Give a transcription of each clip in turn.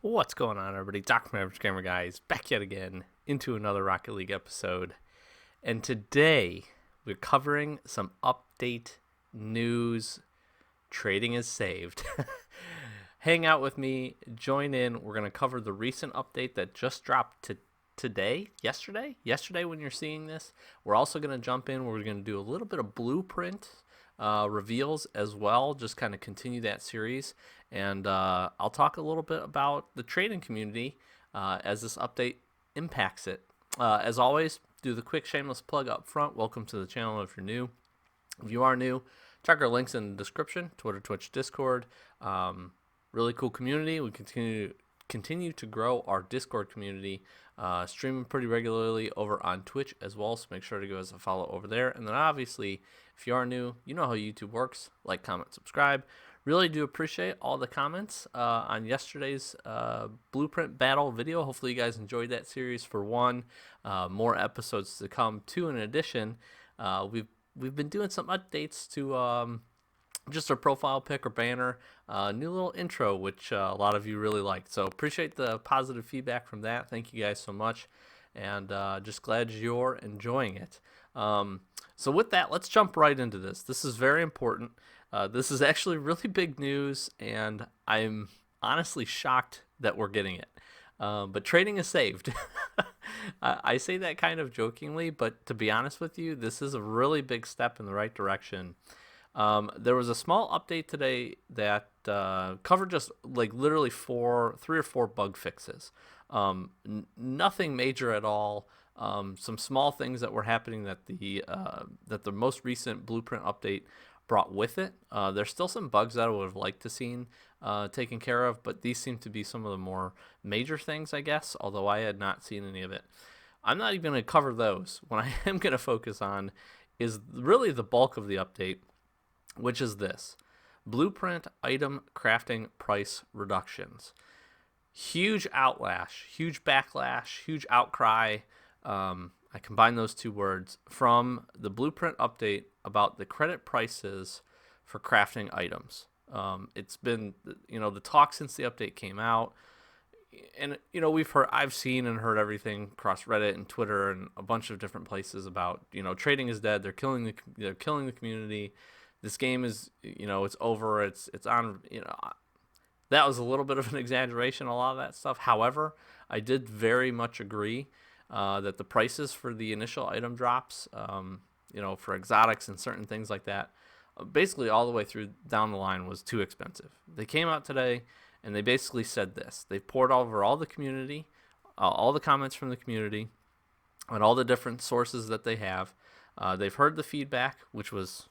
What's going on, everybody? Dr. Average Gamer Guy is back yet again into another Rocket League episode. And today, we're covering some update news. Trading is saved. Hang out with me, join in. We're going to cover the recent update that just dropped yesterday when you're seeing this. We're also going to jump in. We're going to do a little bit of blueprint reveals as well, just kind of continue that series. And I'll talk a little bit about the trading community as this update impacts it. As always, do the quick shameless plug up front. Welcome to the channel if you're new. If you are new, check our links in the description, Twitter, Twitch, Discord. Really cool community. We continue to grow our Discord community, streaming pretty regularly over on Twitch as well, so make sure to give us a follow over there. And then obviously, if you are new, you know how YouTube works. Like, comment, subscribe. Really do appreciate all the comments on yesterday's Blueprint Battle video. Hopefully you guys enjoyed that series for one. More episodes to come. Two, in addition, we've been doing some updates to just our profile pic or banner, new little intro, which a lot of you really liked. So appreciate the positive feedback from that. Thank you guys so much, and just glad you're enjoying it. So with that, let's jump right into this. This is very important. This is actually really big news, and I'm honestly shocked that we're getting it. But trading is saved. I say that kind of jokingly, but to be honest with you, this is a really big step in the right direction. There was a small update today that covered just like literally three or four bug fixes. Nothing major at all. Some small things that were happening that the most recent Blueprint update brought with it. There's still some bugs that I would have liked to seen taken care of, but these seem to be some of the more major things, I guess, although I had not seen any of it. I'm not even going to cover those. What I am going to focus on is really the bulk of the update, which is this: Blueprint item crafting price reductions. Huge huge backlash, huge outcry. I combine those two words from the Blueprint update about the credit prices for crafting items. It's been, the talk since the update came out, and I've seen and heard everything across Reddit and Twitter and a bunch of different places about trading is dead. They're killing the community. This game is it's over. It's on. That was a little bit of an exaggeration, a lot of that stuff. However, I did very much agree that the prices for the initial item drops, for exotics and certain things like that, basically all the way through down the line was too expensive. They came out today and they basically said this. They poured over all the community, all the comments from the community, and all the different sources that they have. They've heard the feedback, which was,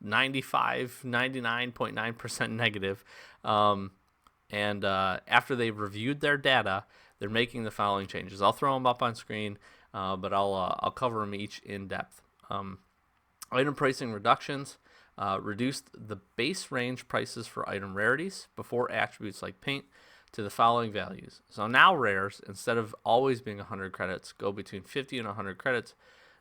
99.9% negative. And after they've reviewed their data, they're making the following changes. I'll throw them up on screen, but I'll cover them each in depth. Item pricing reductions. Reduced the base range prices for item rarities before attributes like paint to the following values. So now rares, instead of always being 100 credits, go between 50 and 100 credits.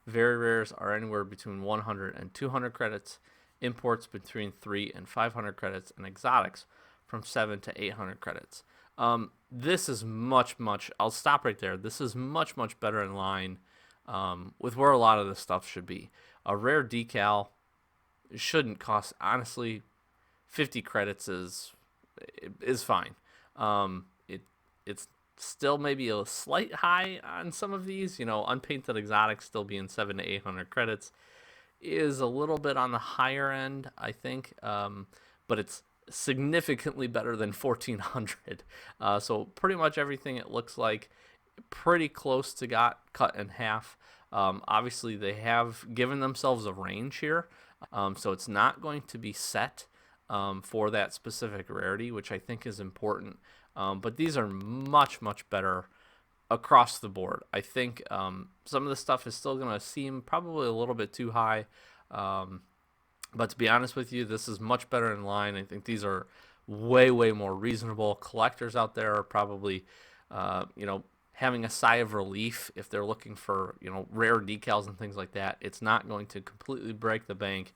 Very rares are anywhere between 100 and 200 credits. Imports between 3 and 500 credits, and exotics from 7 to 800 credits. This is much, I'll stop right there. This is much better in line with where a lot of this stuff should be. A rare decal shouldn't cost, honestly, 50 credits is fine. It's still maybe a slight high on some of these. Unpainted exotics still being 7 to 800 credits is a little bit on the higher end, I think, but it's significantly better than 1400. So pretty much everything, it looks like, pretty close to got cut in half. Obviously, they have given themselves a range here, so it's not going to be set for that specific rarity, which I think is important. But these are much better across the board. I think some of the stuff is still going to seem probably a little bit too high. But to be honest with you, this is much better in line. I think these are way more reasonable. Collectors out there are probably, having a sigh of relief if they're looking for, rare decals and things like that. It's not going to completely break the bank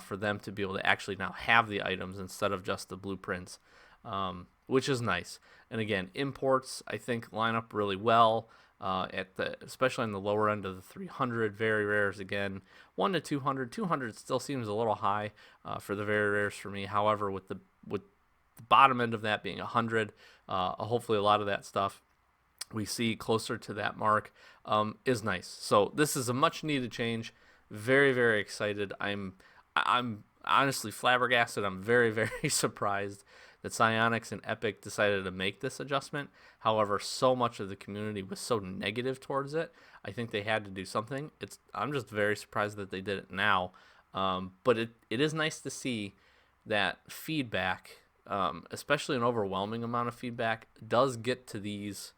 for them to be able to actually now have the items instead of just the blueprints. which is nice. And again, imports I think line up really well. Especially on the lower end of the 300, very rares again, 1 to 200. 200 still seems a little high for the very rares for me. However, with the bottom end of that being 100, hopefully a lot of that stuff we see closer to that mark is nice. So this is a much needed change. Very, very excited. I'm honestly flabbergasted. I'm very, very surprised that Psyonix and Epic decided to make this adjustment. However, so much of the community was so negative towards it. I think they had to do something. I'm just very surprised that they did it now. But it is nice to see that feedback, especially an overwhelming amount of feedback, does get to these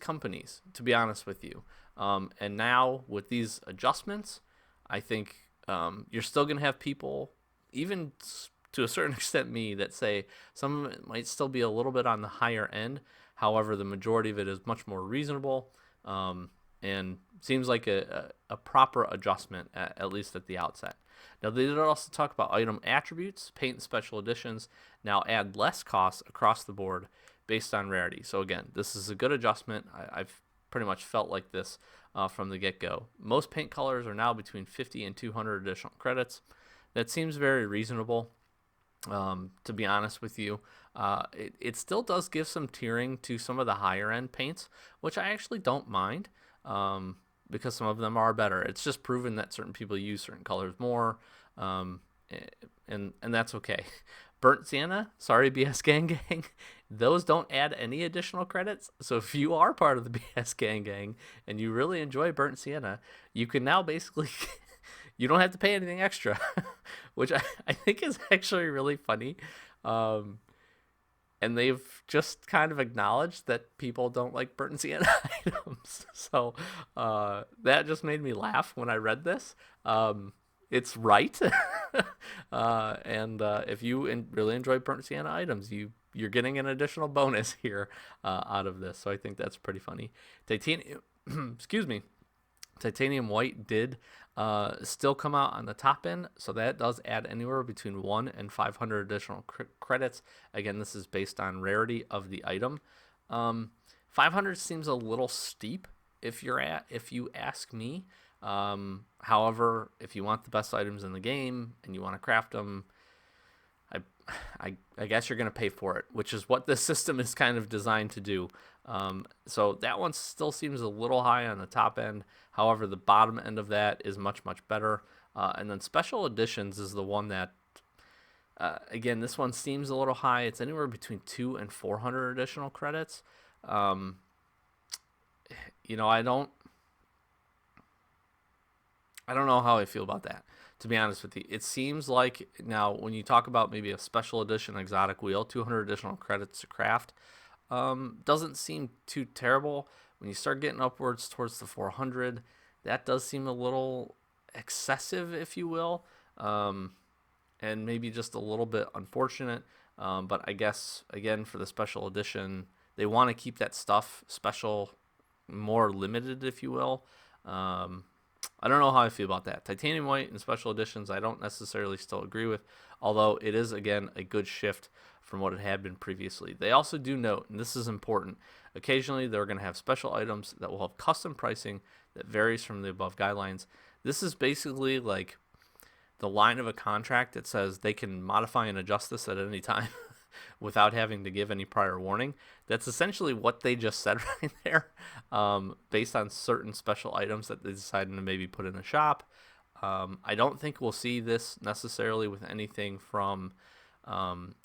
companies. To be honest with you, and now with these adjustments, I think you're still going to have people, even to a certain extent me, that say some of it might still be a little bit on the higher end. However, the majority of it is much more reasonable and seems like a proper adjustment, at least at the outset. Now, they did also talk about item attributes. Paint and special editions now add less costs across the board based on rarity. So again, this is a good adjustment. I've pretty much felt like this from the get-go. Most paint colors are now between 50 and 200 additional credits. That seems very reasonable. To be honest with you, it still does give some tiering to some of the higher end paints, which I actually don't mind because some of them are better. It's just proven that certain people use certain colors more, and that's okay. Burnt Sienna, sorry BS Gang, those don't add any additional credits. So if you are part of the BS Gang and you really enjoy Burnt Sienna, you can now basically you don't have to pay anything extra, which I think is actually really funny. And they've just kind of acknowledged that people don't like Burnt Sienna items. So that just made me laugh when I read this. It's right. And if you really enjoy Burnt Sienna items, you're getting an additional bonus here out of this. So I think that's pretty funny. Titanium, excuse me. Titanium White did still come out on the top end, so that does add anywhere between 1 and 500 additional credits. Again, this is based on rarity of the item. 500 seems a little steep if you ask me. However, if you want the best items in the game and you want to craft them, I guess you're going to pay for it, which is what this system is kind of designed to do. So that one still seems a little high on the top end. However, the bottom end of that is much, much better. And then special editions is the one that, again, this one seems a little high. It's anywhere between 200 and 400 additional credits. I don't know how I feel about that, to be honest with you. It seems like now when you talk about maybe a special edition exotic wheel, 200 additional credits to craft, doesn't seem too terrible. When you start getting upwards towards the 400, that does seem a little excessive, if you will, and maybe just a little bit unfortunate. But I guess, again, for the special edition, they want to keep that stuff special, more limited, if you will. I don't know how I feel about that. Titanium White and special editions, I don't necessarily still agree with, although it is, again, a good shift from what it had been previously. They also do note, and this is important, occasionally they're going to have special items that will have custom pricing that varies from the above guidelines. This is basically like the line of a contract that says they can modify and adjust this at any time without having to give any prior warning. That's essentially what they just said right there, based on certain special items that they decided to maybe put in a shop. I don't think we'll see this necessarily with anything from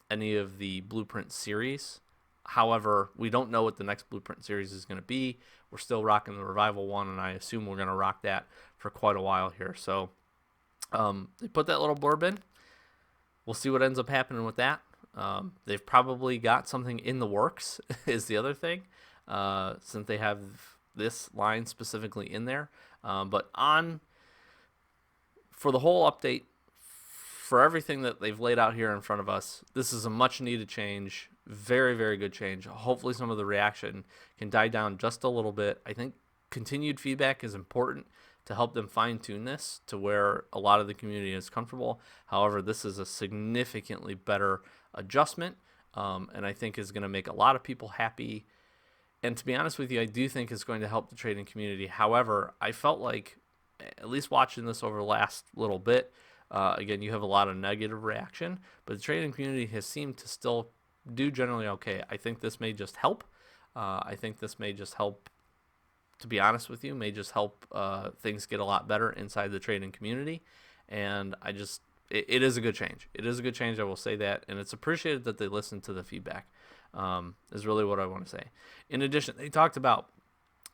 any of the Blueprint series. However, we don't know what the next Blueprint series is going to be. We're still rocking the Revival one, and I assume we're going to rock that for quite a while here. So they put that little blurb in. We'll see what ends up happening with that. They've probably got something in the works is the other thing, since they have this line specifically in there. But for the whole update, for everything that they've laid out here in front of us, this is a much needed change. Very, very good change. Hopefully some of the reaction can die down just a little bit. I think continued feedback is important to help them fine-tune this to where a lot of the community is comfortable. However, this is a significantly better adjustment, and I think is going to make a lot of people happy. And to be honest with you, I do think it's going to help the trading community. However, I felt like, at least watching this over the last little bit, again, you have a lot of negative reaction, but the trading community has seemed to still do generally okay. I think this may just help. I think this may just help, to be honest with you, may just help things get a lot better inside the trading community. And it is a good change. It is a good change, I will say that. And it's appreciated that they listen to the feedback, is really what I want to say. In addition, they talked about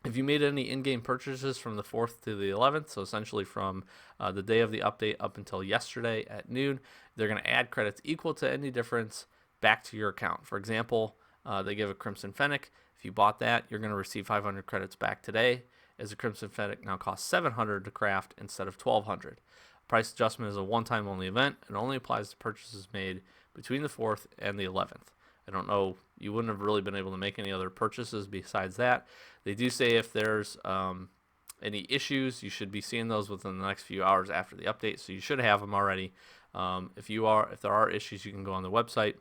if you made any in-game purchases from the 4th to the 11th, so essentially from the day of the update up until yesterday at noon, they're going to add credits equal to any difference back to your account. For example, they give a Crimson Fennec. If you bought that, you're going to receive 500 credits back today, as a Crimson Fennec now costs 700 to craft instead of 1,200. Price adjustment is a one-time only event and only applies to purchases made between the 4th and the 11th. I don't know, you wouldn't have really been able to make any other purchases besides that. They do say if there's any issues, you should be seeing those within the next few hours after the update, so you should have them already. If there are issues, you can go on the website,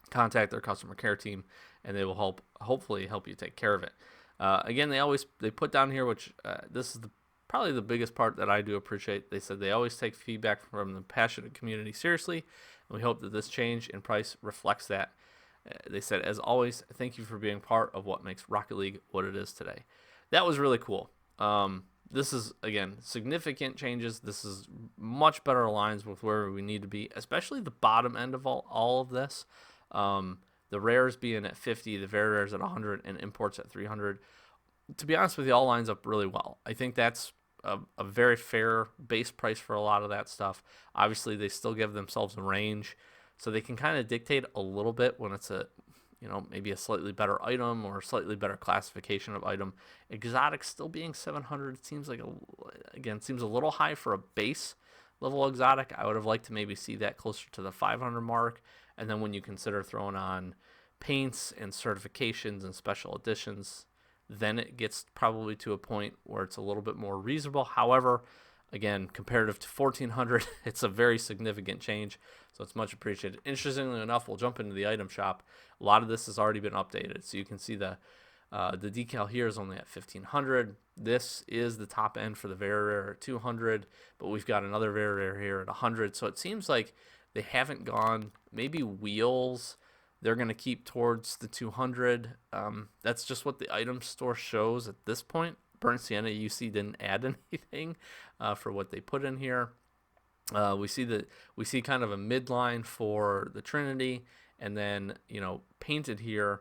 contact their customer care team, and they will hopefully help you take care of it. Again, they put down here, which this is probably the biggest part that I do appreciate. They said they always take feedback from the passionate community seriously, and we hope that this change in price reflects that. They said, as always, thank you for being part of what makes Rocket League what it is today. That was really cool. This is, again, significant changes. This is much better aligns with where we need to be, especially the bottom end of all of this. The rares being at 50, the very rares at 100, and imports at 300. To be honest with you, all lines up really well. I think that's a very fair base price for a lot of that stuff. Obviously, they still give themselves a range, so they can kind of dictate a little bit when it's maybe a slightly better item or a slightly better classification of item. Exotic still being 700 seems seems a little high for a base level exotic. I would have liked to maybe see that closer to the 500 mark. And then when you consider throwing on paints and certifications and special editions, then it gets probably to a point where it's a little bit more reasonable. However, again, comparative to 1,400, it's a very significant change, so it's much appreciated. Interestingly enough, we'll jump into the item shop. A lot of this has already been updated, so you can see the decal here is only at 1,500. This is the top end for the very rare at 200, but we've got another very rare here at 100. So it seems like they haven't gone. Maybe wheels, they're going to keep towards the 200. That's just what the item store shows at this point. Burnt Sienna UC didn't add anything for what they put in here. We see kind of a midline for the Trinity, and then painted here.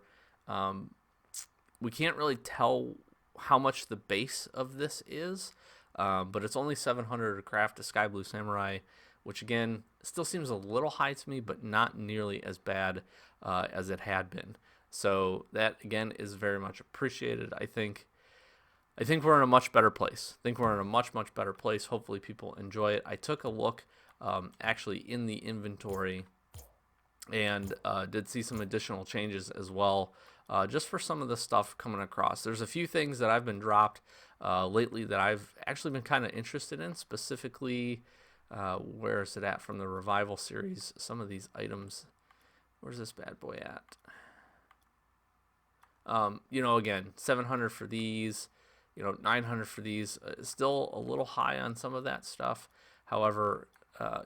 We can't really tell how much the base of this is, but it's only 700 to craft a Sky Blue Samurai, which again still seems a little high to me, but not nearly as bad as it had been. So that again is very much appreciated. I think we're in a much better place. Much better place. Hopefully people enjoy it. I took a look actually in the inventory and did see some additional changes as well, just for some of the stuff coming across. There's a few things that I've been dropped lately that I've actually been kind of interested in, specifically, where is it at from the Revival series? Some of these items, where's this bad boy at? Again, 700 for these, 900 for these, still a little high on some of that stuff. However,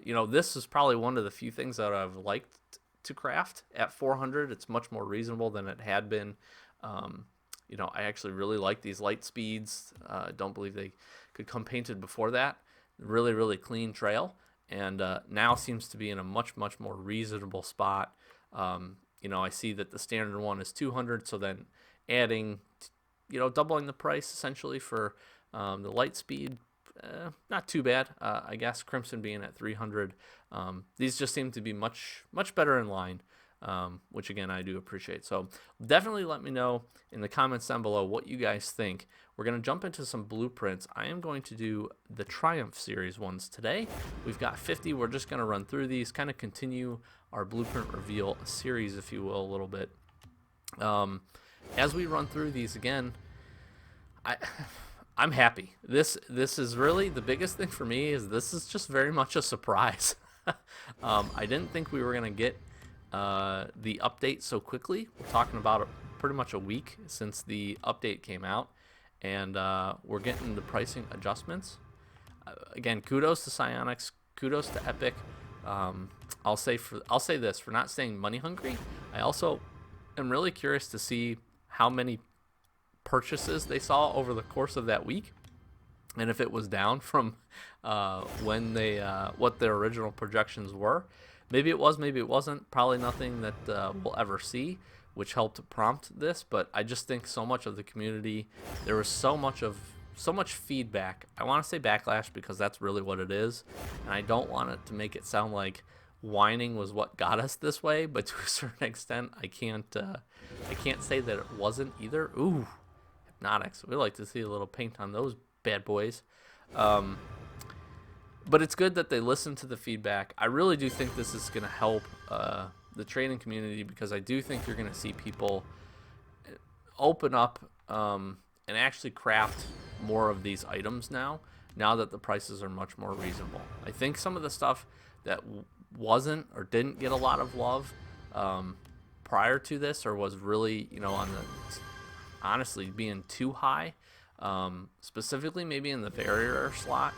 this is probably one of the few things that I've liked to craft at 400. It's much more reasonable than it had been. I actually really like these light speeds. Don't believe they could come painted before that. Really, really clean trail, and now seems to be in a much more reasonable spot. I see that the standard one is 200, so then adding, doubling the price essentially for the light speed, not too bad. I guess Crimson being at 300, these just seem to be much better in line, which again I do appreciate. So definitely let me know in the comments down below what you guys think. We're going to jump into some blueprints. I am going to do the Triumph series ones today. We've got 50. We're just going to run through these, kind of continue our blueprint reveal series, if you will, a little bit. As we run through these again, I'm happy. This is really the biggest thing for me. Is this is just very much a surprise. I didn't think we were going to get the update so quickly. We're talking about pretty much a week since the update came out, and we're getting the pricing adjustments. Again, kudos to Psyonix, kudos to Epic. I'll say this for not staying money hungry. I also am really curious to see how many purchases they saw over the course of that week, and if it was down from when they what their original projections were. Maybe it was, maybe it wasn't. Probably nothing that we'll ever see, which helped prompt this. But I just think so much of the community, there was so much feedback. I want to say backlash because that's really what it is, and I don't want it to make it sound like whining was what got us this way. But to a certain extent, I can't say that it wasn't either. Ooh, Hypnotics. We like to see a little paint on those bad boys. But it's good that they listen to the feedback. I really do think this is going to help the trading community, because I do think you're going to see people open up and actually craft more of these items now that the prices are much more reasonable. I think some of the stuff that wasn't or didn't get a lot of love prior to this, or was really, on the honestly being too high, specifically maybe in the very rare slot,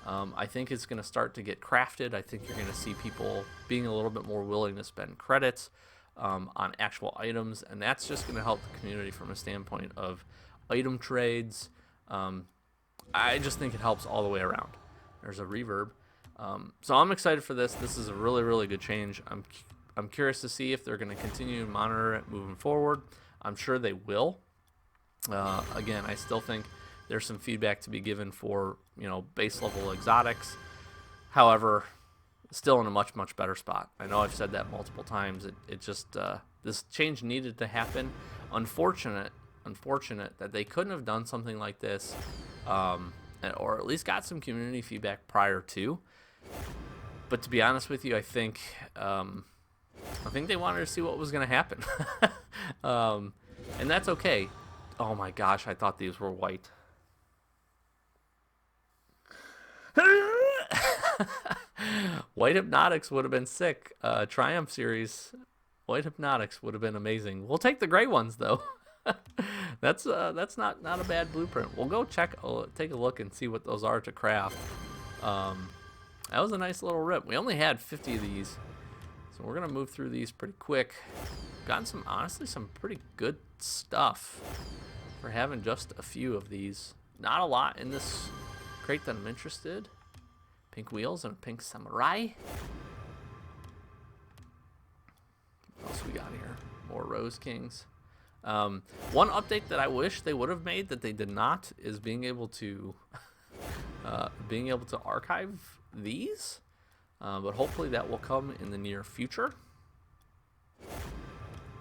I think it's going to start to get crafted. I think you're going to see people being a little bit more willing to spend credits on actual items, and that's just going to help the community from a standpoint of item trades. I just think it helps all the way around. There's a reverb. So I'm excited for this. This is a really, really good change. I'm curious to see if they're going to continue to monitor it moving forward. I'm sure they will. Again, I still think there's some feedback to be given for, base level exotics. However, still in a much, much better spot. I know I've said that multiple times. It just, this change needed to happen. Unfortunate that they couldn't have done something like this, or at least got some community feedback prior to. But to be honest with you, I think they wanted to see what was going to happen. And that's okay. Oh my gosh, I thought these were white. White Hypnotics would have been sick. Triumph series, White Hypnotics would have been amazing. We'll take the gray ones though. That's not a bad blueprint. We'll go take a look and see what those are to craft. That was a nice little rip. We only had 50 of these, so we're gonna move through these pretty quick. Gotten honestly some pretty good stuff for having just a few of these. Not a lot in this crate that I'm interested. Pink wheels and a pink samurai. What else we got here? More Rose Kings. One update that I wish they would have made that they did not is being able to archive these, but hopefully that will come in the near future.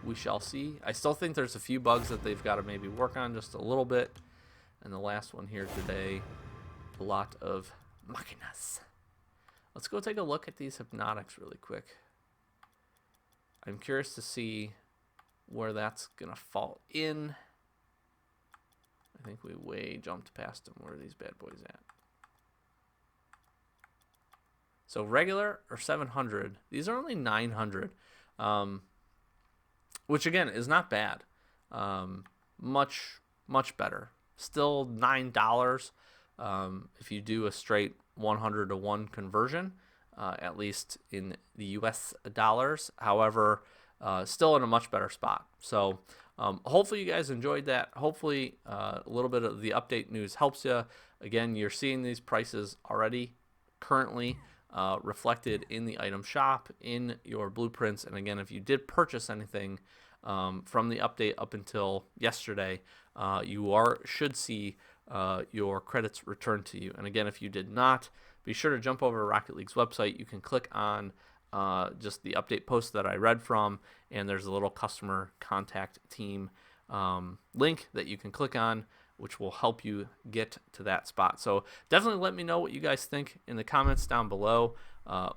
We shall see. I still think there's a few bugs that they've got to maybe work on just a little bit. And the last one here today, a lot of machinas. Let's go take a look at these Hypnotics really quick. I'm curious to see where that's gonna fall in. I think we way jumped past them. Where are these bad boys at? So regular or 700. These are only 900, which again is not bad. Much better. Still $9 if you do a straight 100 to 1 conversion, at least in the US dollars. However, still in a much better spot. So hopefully you guys enjoyed that. Hopefully a little bit of the update news helps you. Again, you're seeing these prices already currently reflected in the item shop, in your blueprints. And again, if you did purchase anything from the update up until yesterday, you should see your credits returned to you. And again, if you did not, be sure to jump over to Rocket League's website. You can click on just the update post that I read from, and there's a little customer contact team link that you can click on, which will help you get to that spot. So definitely let me know what you guys think in the comments down below.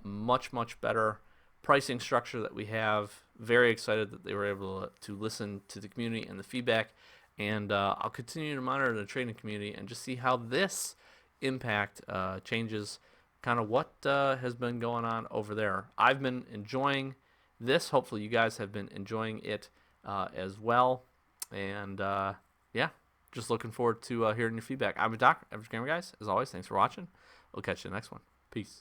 Much better pricing structure that we have. Very excited that they were able to listen to the community and the feedback. And I'll continue to monitor the trading community and just see how this impact changes kind of what has been going on over there. I've been enjoying this. Hopefully you guys have been enjoying it as well. And yeah, just looking forward to hearing your feedback. I'm Doc, Average Gamer Guys. As always, thanks for watching. We'll catch you in the next one. Peace.